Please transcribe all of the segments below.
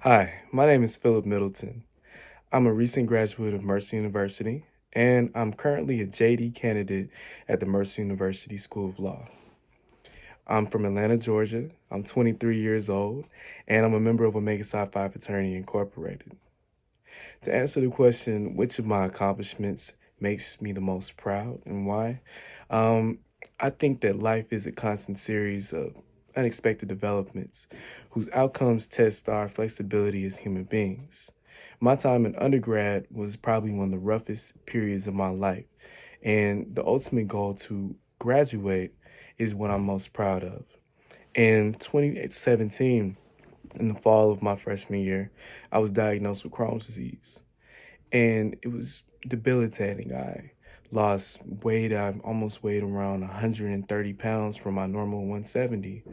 Hi, my name is Philip Middleton. I'm a recent graduate of Mercer University, and I'm currently a JD candidate at the Mercer University School of Law. I'm from Atlanta, Georgia. I'm 23 years old, and I'm a member of Omega Psi Phi Fraternity Incorporated. To answer the question, which of my accomplishments makes me the most proud and why? Um, I think that life is a constant series of unexpected developments whose outcomes test our flexibility as human beings. My time in undergrad was probably one of the roughest periods of my life, and the ultimate goal to graduate is what I'm most proud of. In 2017, in the fall of my freshman year, I was diagnosed with Crohn's disease, and it was debilitating. I lost weight. I almost weighed around 130 pounds from my normal 170.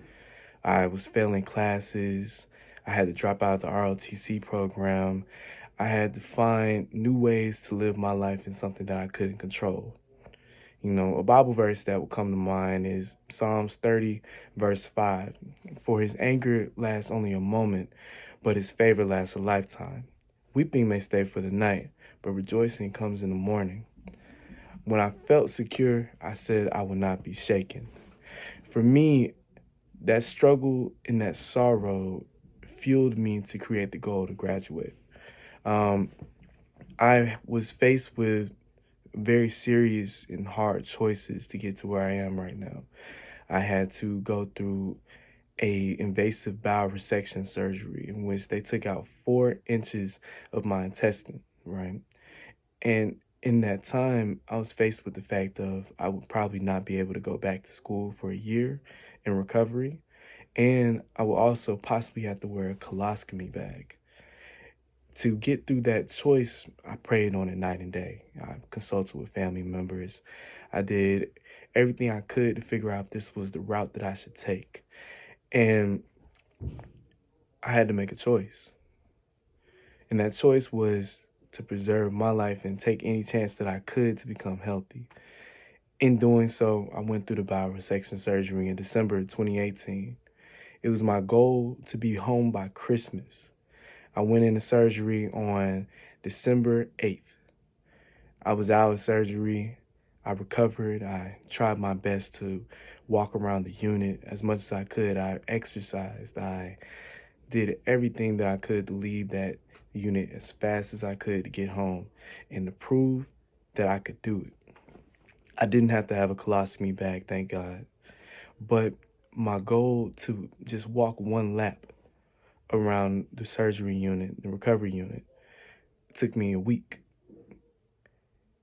I was failing classes. I had to drop out of the ROTC program. I had to find new ways to live my life in something that I couldn't control. A Bible verse that will come to mind is Psalms 30, verse 5. For his anger lasts only a moment, but his favor lasts a lifetime. Weeping may stay for the night, but rejoicing comes in the morning. When I felt secure, I said I would not be shaken. For me, that struggle and that sorrow fueled me to create the goal to graduate. Um, I was faced with very serious and hard choices to get to where I am right now. I had to go through a invasive bowel resection surgery in which they took out 4 inches of my intestine, right? And in that time, I was faced with the fact of I would probably not be able to go back to school for a year in recovery. And I will also possibly have to wear a colostomy bag. To get through that choice, I prayed on it night and day. I consulted with family members. I did everything I could to figure out if this was the route that I should take. And I had to make a choice. And that choice was to preserve my life and take any chance that I could to become healthy. In doing so, I went through the bowel resection surgery in December of 2018. It was my goal to be home by Christmas. I went into surgery on December 8th. I was out of surgery. I recovered. I tried my best to walk around the unit as much as I could. I exercised. I did everything that I could to leave that unit as fast as I could to get home and to prove that I could do it. I didn't have to have a colostomy bag, thank God. But my goal to just walk one lap around the surgery unit, the recovery unit, took me a week.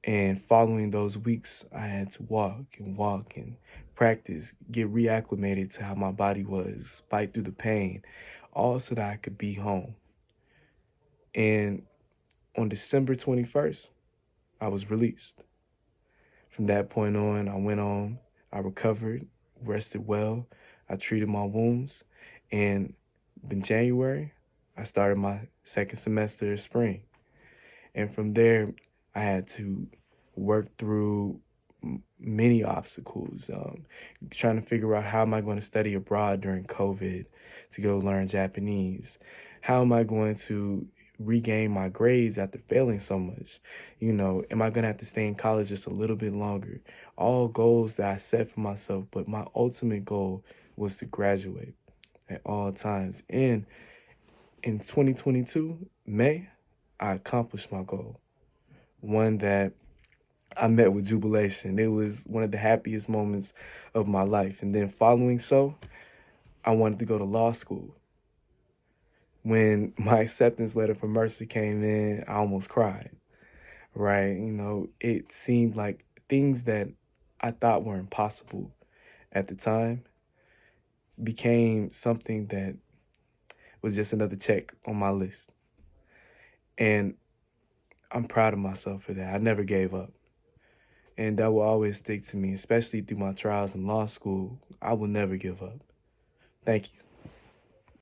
And following those weeks, I had to walk and practice, get reacclimated to how my body was, fight through the pain, all so that I could be home. And on December 21st, I was released. From that point on, I went on, I recovered, rested well, I treated my wounds, and in January, I started my second semester of spring. And from there, I had to work through many obstacles, trying to figure out how am I going to study abroad during COVID to go learn Japanese? How am I going to regain my grades after failing so much? Am I going to have to stay in college just a little bit longer? All goals that I set for myself, but my ultimate goal was to graduate at all times. And in 2022, May, I accomplished my goal, one that I met with jubilation. It was one of the happiest moments of my life. And then following I wanted to go to law school. When my acceptance letter from Mercer came in, I almost cried, right? It seemed like things that I thought were impossible at the time became something that was just another check on my list. And I'm proud of myself for that. I never gave up. And that will always stick to me, especially through my trials in law school. I will never give up. Thank you.